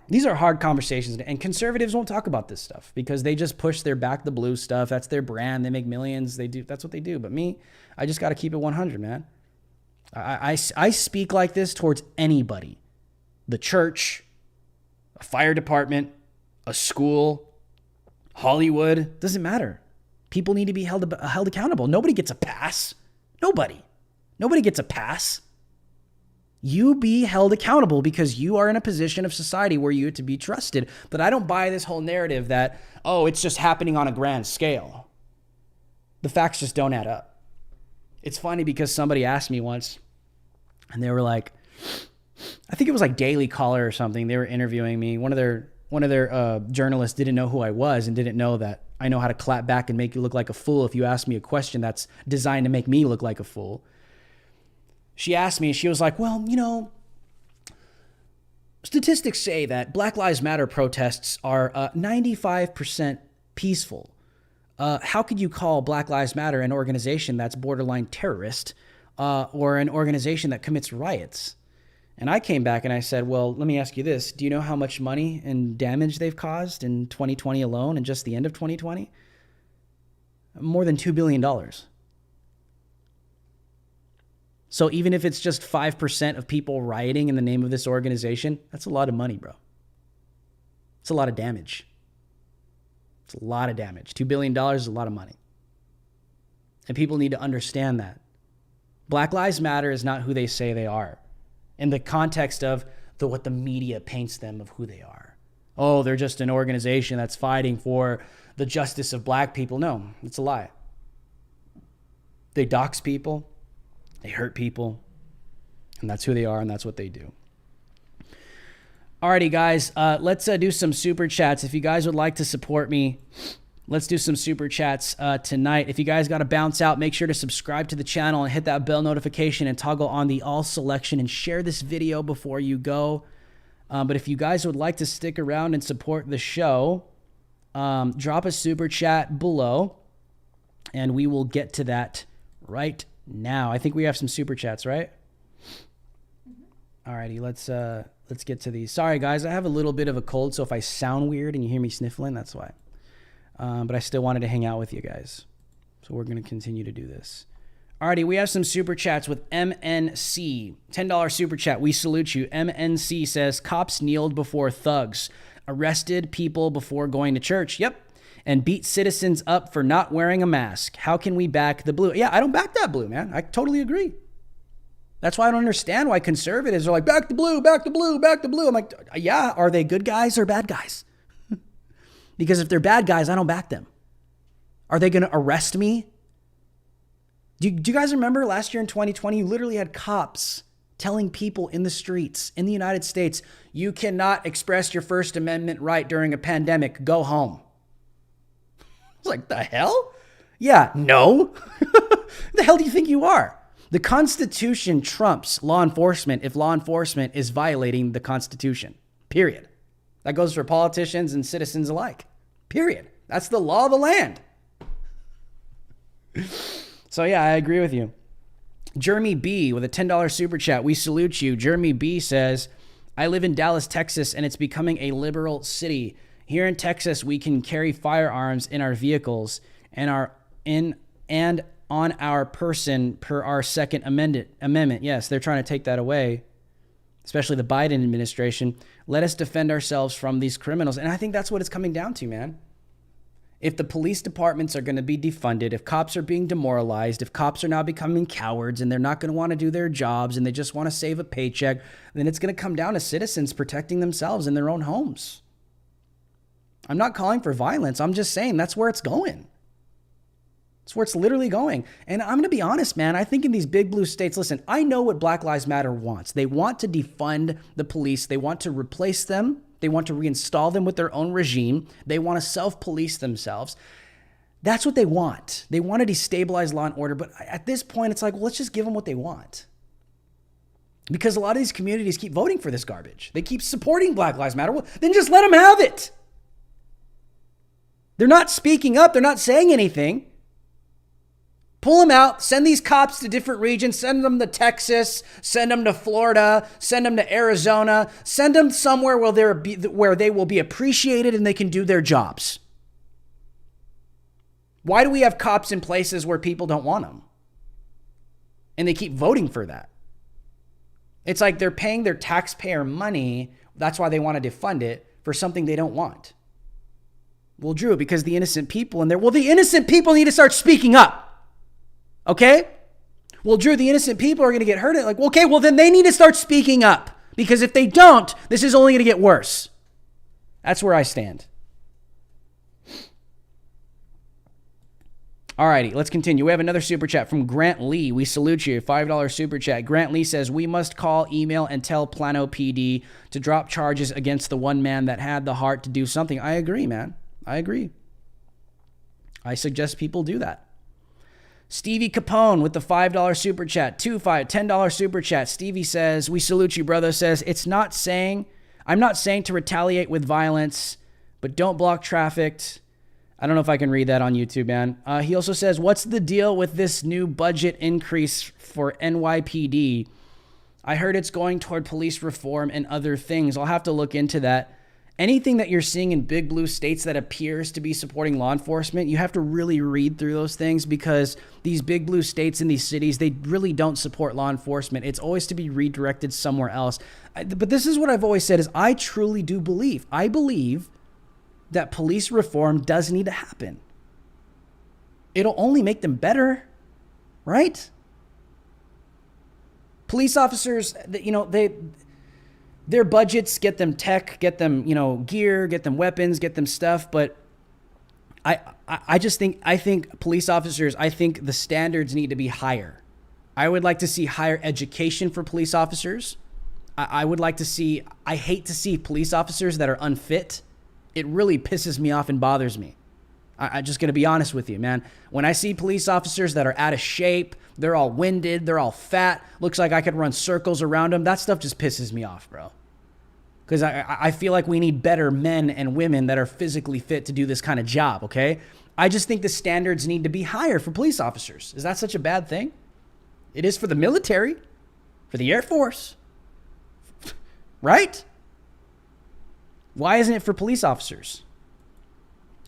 These are hard conversations, and conservatives won't talk about this stuff because they just push their back the blue stuff. That's their brand. They make millions. They do. That's what they do. But me, I just got to keep it 100, man. I speak like this towards anybody. The church, a fire department, a school, Hollywood, doesn't matter. People need to be held accountable. Nobody gets a pass. Nobody gets a pass. You be held accountable because you are in a position of society where you are to be trusted. But I don't buy this whole narrative that, oh, it's just happening on a grand scale. The facts just don't add up. It's funny because somebody asked me once, and they were like, I think it was like Daily Caller or something. They were interviewing me. One of their journalists didn't know who I was and didn't know that I know how to clap back and make you look like a fool if you ask me a question that's designed to make me look like a fool. She asked me, she was like, well, you know, statistics say that Black Lives Matter protests are 95% peaceful. How could you call Black Lives Matter an organization that's borderline terrorist or an organization that commits riots? And I came back and I said, well, let me ask you this. Do you know how much money and damage they've caused in 2020 alone and just the end of 2020? More than $2 billion. So even if it's just 5% of people rioting in the name of this organization, that's a lot of money, bro. It's a lot of damage. It's a lot of damage. $2 billion is a lot of money. And people need to understand that. Black Lives Matter is not who they say they are in the context of what the media paints them of who they are. Oh, they're just an organization that's fighting for the justice of black people. No, it's a lie. They dox people. They hurt people, and that's who they are, and that's what they do. Alrighty, guys, let's do some super chats. If you guys would like to support me, let's do some super chats tonight. If you guys got to bounce out, make sure to subscribe to the channel and hit that bell notification and toggle on the all selection and share this video before you go. But if you guys would like to stick around and support the show, drop a super chat below, and we will get to that right now. I think we have some super chats, right? Alrighty, let's get to these. Sorry guys, I have a little bit of a cold, so if I sound weird and you hear me sniffling, that's why. But I still wanted to hang out with you guys, so we're going to continue to do this. Alrighty, we have some super chats with MNC. $10 super chat. We salute you. MNC says, cops kneeled before thugs, arrested people before going to church. Yep. And beat citizens up for not wearing a mask. How can we back the blue? Yeah, I don't back that blue, man. I totally agree. That's why I don't understand why conservatives are like, back the blue, back the blue, back the blue. I'm like, yeah, are they good guys or bad guys? Because if they're bad guys, I don't back them. Are they going to arrest me? Do you guys remember last year in 2020, you literally had cops telling people in the streets in the United States, you cannot express your First Amendment right during a pandemic. Go home. I was like, the hell? Yeah, no. The hell do you think you are? The Constitution trumps law enforcement if law enforcement is violating the Constitution. Period. That goes for politicians and citizens alike. Period. That's the law of the land. So yeah, I agree with you. Jeremy B with a $10 super chat. We salute you. Jeremy B says, I live in Dallas, Texas, and it's becoming a liberal city. Here in Texas, we can carry firearms in our vehicles and on our person per our Second Amendment. Yes, they're trying to take that away, especially the Biden administration. Let us defend ourselves from these criminals. And I think that's what it's coming down to, man. If the police departments are going to be defunded, if cops are being demoralized, if cops are now becoming cowards and they're not going to want to do their jobs and they just want to save a paycheck, then it's going to come down to citizens protecting themselves in their own homes. I'm not calling for violence. I'm just saying that's where it's going. It's where it's literally going. And I'm going to be honest, man. I think in these big blue states, listen, I know what Black Lives Matter wants. They want to defund the police. They want to replace them. They want to reinstall them with their own regime. They want to self-police themselves. That's what they want. They want to destabilize law and order. But at this point, it's like, well, let's just give them what they want. Because a lot of these communities keep voting for this garbage. They keep supporting Black Lives Matter. Well, then just let them have it. They're not speaking up. They're not saying anything. Pull them out. Send these cops to different regions. Send them to Texas. Send them to Florida. Send them to Arizona. Send them somewhere where they will be appreciated and they can do their jobs. Why do we have cops in places where people don't want them? And they keep voting for that. It's like they're paying their taxpayer money. That's why they want to defund it for something they don't want. Well, Drew, because the innocent people in there, well, the innocent people need to start speaking up. Okay? Well, Drew, the innocent people are going to get hurt. Like, okay, well, then they need to start speaking up. Because if they don't, this is only going to get worse. That's where I stand. Alrighty, let's continue. We have another super chat from Grant Lee. We salute you. $5 super chat. Grant Lee says, we must call, email, and tell Plano PD to drop charges against the one man that had the heart to do something. I agree, man. I agree. I suggest people do that. Stevie Capone with the $5 super chat. $10 super chat. Stevie says, we salute you, brother. Says, I'm not saying to retaliate with violence, but don't block traffic. I don't know if I can read that on YouTube, man. He also says, what's the deal with this new budget increase for NYPD? I heard it's going toward police reform and other things. I'll have to look into that. Anything that you're seeing in big blue states that appears to be supporting law enforcement, you have to really read through those things because these big blue states in these cities, they really don't support law enforcement. It's always to be redirected somewhere else. But this is what I've always said is I truly do believe. I believe that police reform does need to happen. It'll only make them better, right? Police officers, their budgets get them tech, get them, gear, get them weapons, get them stuff. But I think police officers, I think the standards need to be higher. I would like to see higher education for police officers. I hate to see police officers that are unfit. It really pisses me off and bothers me. I'm just going to be honest with you, man. When I see police officers that are out of shape, they're all winded, they're all fat, looks like I could run circles around them, that stuff just pisses me off, bro. Because I feel like we need better men and women that are physically fit to do this kind of job, okay? I just think the standards need to be higher for police officers. Is that such a bad thing? It is for the military, for the Air Force, right? Why isn't it for police officers?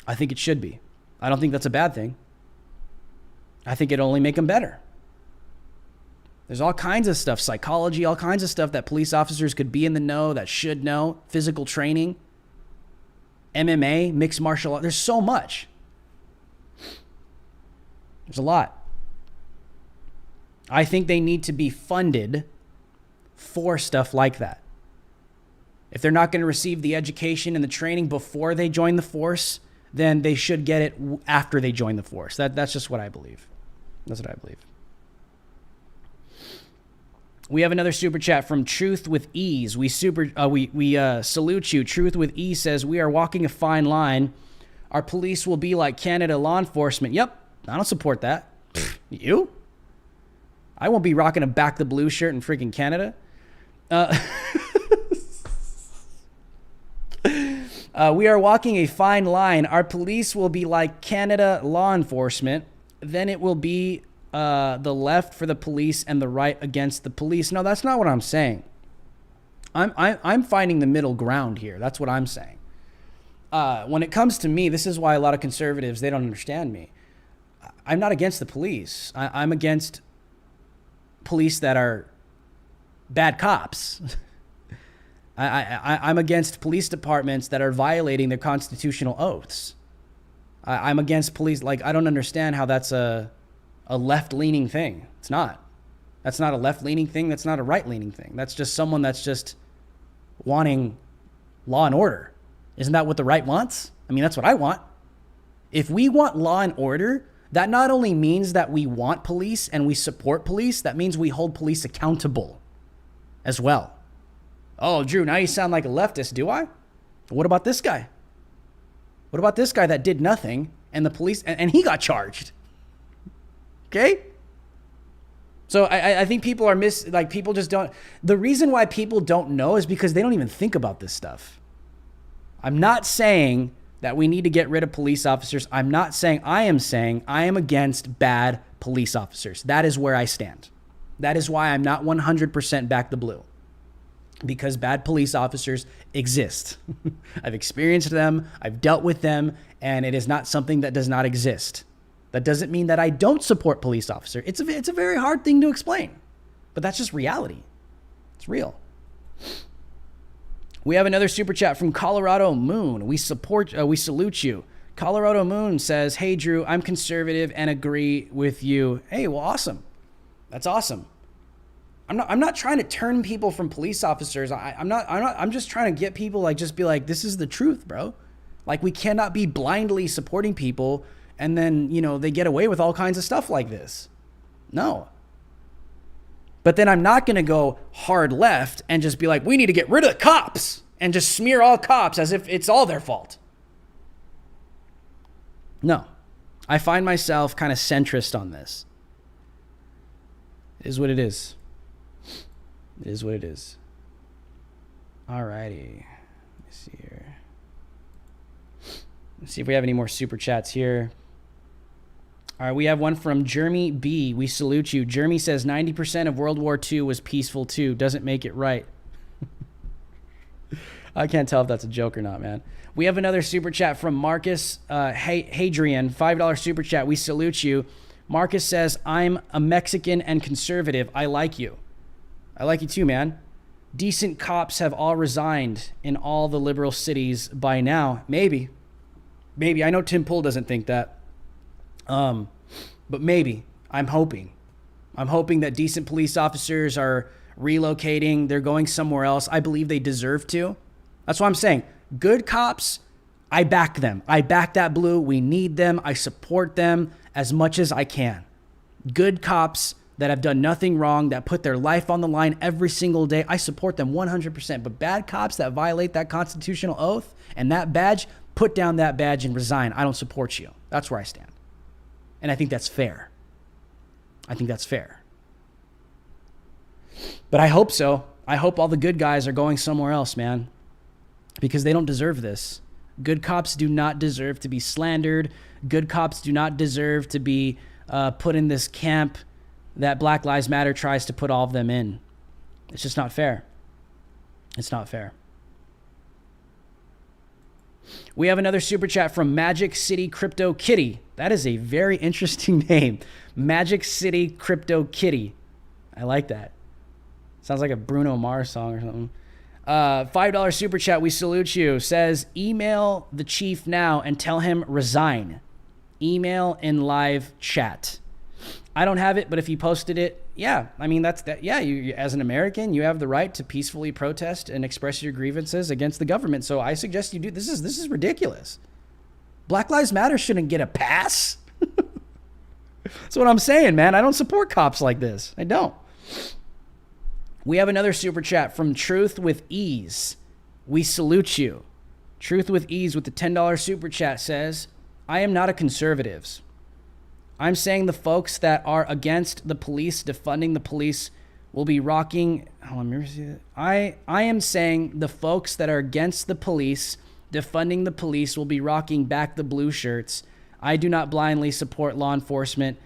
I think it should be. I don't think that's a bad thing. I think it'll only make them better. There's all kinds of stuff, psychology, all kinds of stuff that police officers could be in the know, that should know, physical training, MMA, mixed martial arts. There's so much. There's a lot. I think they need to be funded for stuff like that. If they're not going to receive the education and the training before they join the force, then they should get it after they join the force. That's just what I believe. That's what I believe. We have another super chat from Truth with Ease. We salute you. Truth with Ease says, we are walking a fine line. Our police will be like Canada law enforcement. Yep, I don't support that. You? I won't be rocking a back the blue shirt in freaking Canada. We are walking a fine line. Our police will be like Canada law enforcement. Then it will be the left for the police and the right against the police. No, that's not what I'm saying. I'm finding the middle ground here. That's what I'm saying. When it comes to me, this is why a lot of conservatives, they don't understand me. I'm not against the police. I'm against police that are bad cops. I'm against police departments that are violating their constitutional oaths. I'm against police. Like, I don't understand how that's a left-leaning thing. It's not. That's not a left-leaning thing. That's not a right-leaning thing. That's just someone that's just wanting law and order. Isn't that what the right wants? I mean, that's what I want. If we want law and order, that not only means that we want police and we support police, that means we hold police accountable as well. Oh, Drew, now you sound like a leftist, do I? But what about this guy? What about this guy that did nothing and the police, and he got charged. Okay? So I think people are people just don't. The reason why people don't know is because they don't even think about this stuff. I'm not saying that we need to get rid of police officers. I am saying I am against bad police officers. That is where I stand. That is why I'm not 100% back the blue. Because bad police officers exist. I've experienced them, I've dealt with them, and it is not something that does not exist. That doesn't mean that I don't support police officers. It's a very hard thing to explain, but that's just reality. It's real. We have another super chat from Colorado Moon. We salute you. Colorado Moon says, "Hey Drew, I'm conservative and agree with you." Hey, well, awesome. That's awesome. I'm not trying to turn people from police officers. I'm just trying to get people just be like, this is the truth, bro. Like, we cannot be blindly supporting people and then, they get away with all kinds of stuff like this. No. But then I'm not going to go hard left and just be like, we need to get rid of the cops and just smear all cops as if it's all their fault. No. I find myself kind of centrist on this. It is what it is. It is what it is. Alrighty. Let me see here. Let's see if we have any more super chats here. All right, we have one from Jeremy B. We salute you. Jeremy says 90% of World War II was peaceful too. Doesn't make it right. I can't tell if that's a joke or not, man. We have another super chat from Marcus Hadrian. $5 super chat. We salute you. Marcus says, I'm a Mexican and conservative. I like you. I like you too, man. Decent cops have all resigned in all the liberal cities by now. Maybe. I know Tim Pool doesn't think that. But maybe. I'm hoping that decent police officers are relocating. They're going somewhere else. I believe they deserve to. That's what I'm saying. Good cops, I back them. I back that blue. We need them. I support them as much as I can. Good cops that have done nothing wrong, that put their life on the line every single day, I support them 100%. But bad cops that violate that constitutional oath and that badge, put down that badge and resign. I don't support you. That's where I stand. And I think that's fair. But I hope so. I hope all the good guys are going somewhere else, man. Because they don't deserve this. Good cops do not deserve to be slandered. Good cops do not deserve to be put in this camp that Black Lives Matter tries to put all of them in. It's just not fair. It's not fair. We have another super chat from Magic City Crypto Kitty. That is a very interesting name. Magic City Crypto Kitty. I like that. Sounds like a Bruno Mars song or something. $5 super chat. We salute you. Says, email the chief now and tell him resign. Email in live chat. I don't have it, but if you posted it, yeah. I mean, that's that. Yeah, you as an American, you have the right to peacefully protest and express your grievances against the government. So I suggest you do. This is ridiculous. Black Lives Matter shouldn't get a pass. That's what I'm saying, man. I don't support cops like this. I don't. We have another super chat from Truth with Ease. We salute you. Truth with Ease with the $10 super chat says, I am not a conservative. I'm saying the folks that are against the police, defunding the police, will be rocking. Hold on, let me see that. I am saying the folks that are against the police, defunding the police, will be rocking back the blue shirts. I do not blindly support law enforcement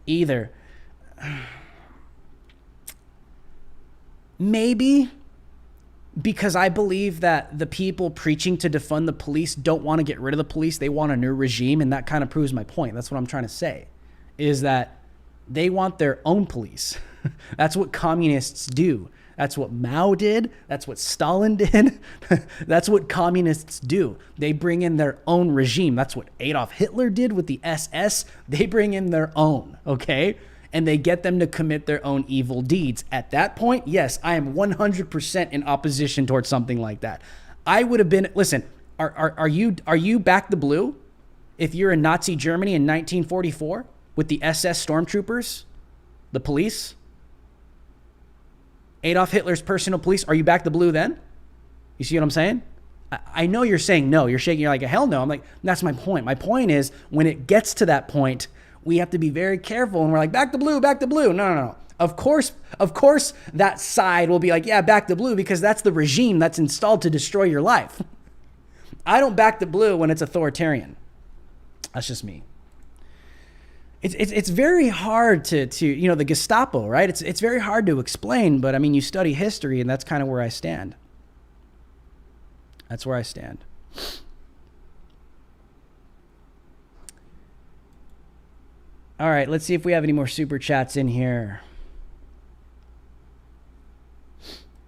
either. Maybe because I believe that the people preaching to defund the police don't want to get rid of the police. They want a new regime, and that kind of proves my point. That's what I'm trying to say, is that they want their own police. That's what communists do. That's what Mao did. That's what Stalin did. That's what communists do. They bring in their own regime. That's what Adolf Hitler did with the SS. They bring in their own, okay? And they get them to commit their own evil deeds. At that point, yes, I am 100% in opposition towards something like that. I would have been, listen, are you back the blue if you're in Nazi Germany in 1944 with the SS stormtroopers, the police? Adolf Hitler's personal police, are you back the blue then? You see what I'm saying? I know you're saying no. You're shaking. You're like, hell no. I'm like, that's my point. My point is when it gets to that point, we have to be very careful. And we're like, back to blue, back to blue. No. Of course, that side will be like, yeah, back to blue, because that's the regime that's installed to destroy your life. I don't back the blue when it's authoritarian. That's just me. It's very hard to the Gestapo, right? It's very hard to explain, but I mean, you study history, and that's kind of where I stand. That's where I stand. All right, let's see if we have any more super chats in here.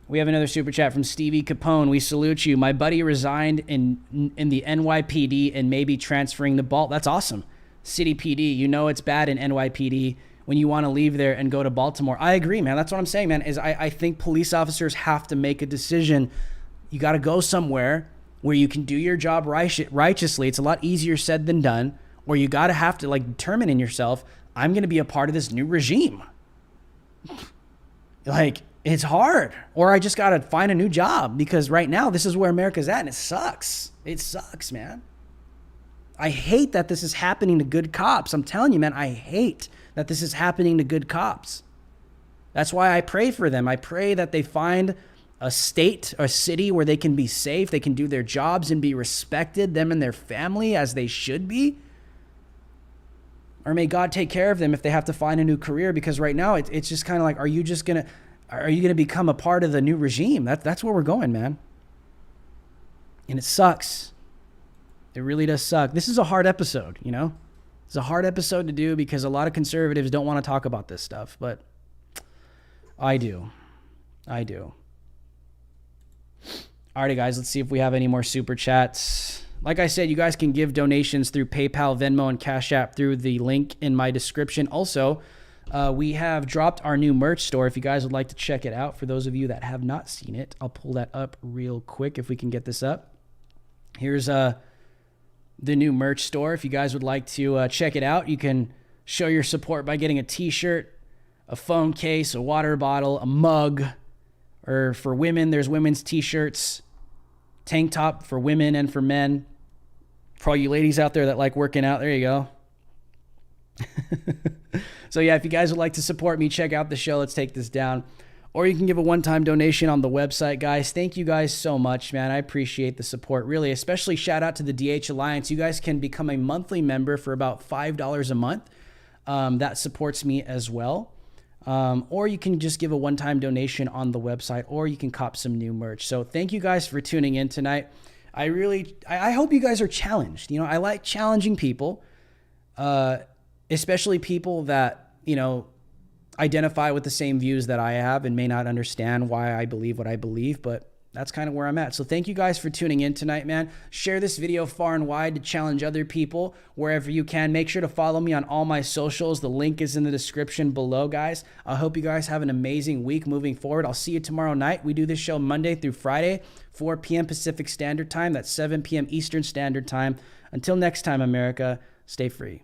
We have another super chat from Stevie Capone. We salute you. My buddy resigned in the NYPD and may be transferring to Balt. That's awesome. City PD, you know it's bad in NYPD when you want to leave there and go to Baltimore. I agree, man. That's what I'm saying, man, is I think police officers have to make a decision. You got to go somewhere where you can do your job righteously. It's a lot easier said than done, where you got to have to like determine in yourself, I'm going to be a part of this new regime. Like, it's hard, or I just got to find a new job, because right now this is where America's at, and it sucks. It sucks, man. I hate that this is happening to good cops. I'm telling you, man, I hate that this is happening to good cops. That's why I pray for them. I pray that they find a state, a city where they can be safe, they can do their jobs and be respected, them and their family as they should be. Or may God take care of them if they have to find a new career, because right now it's just kind of like, are you going to become a part of the new regime? That's where we're going, man. And it sucks. It really does suck. This is a hard episode, you know? It's a hard episode to do because a lot of conservatives don't want to talk about this stuff, but I do. Alrighty, guys, let's see if we have any more super chats. Like I said, you guys can give donations through PayPal, Venmo, and Cash App through the link in my description. Also, we have dropped our new merch store. If you guys would like to check it out, for those of you that have not seen it, I'll pull that up real quick if we can get this up. Here's the new merch store. If you guys would like to check it out, you can show your support by getting a t-shirt, a phone case, a water bottle, a mug, or for women, there's women's t-shirts, tank top for women and for men. For all you ladies out there that like working out, there you go. So yeah, if you guys would like to support me, check out the show. Let's Take This Down. Or you can give a one-time donation on the website, guys. Thank you guys so much, man. I appreciate the support, really. Especially shout out to the DH Alliance. You guys can become a monthly member for about $5 a month. That supports me as well. Or you can just give a one-time donation on the website, or you can cop some new merch. So thank you guys for tuning in tonight. I hope you guys are challenged. You know, I like challenging people, especially people that, you know, identify with the same views that I have and may not understand why I believe what I believe, but that's kind of where I'm at. So thank you guys for tuning in tonight, man. Share this video far and wide to challenge other people wherever you can. Make sure to follow me on all my socials. The link is in the description below, guys. I hope you guys have an amazing week moving forward. I'll see you tomorrow night. We do this show Monday through Friday, 4 p.m. Pacific Standard Time. That's 7 p.m. Eastern Standard Time. Until next time, America, stay free.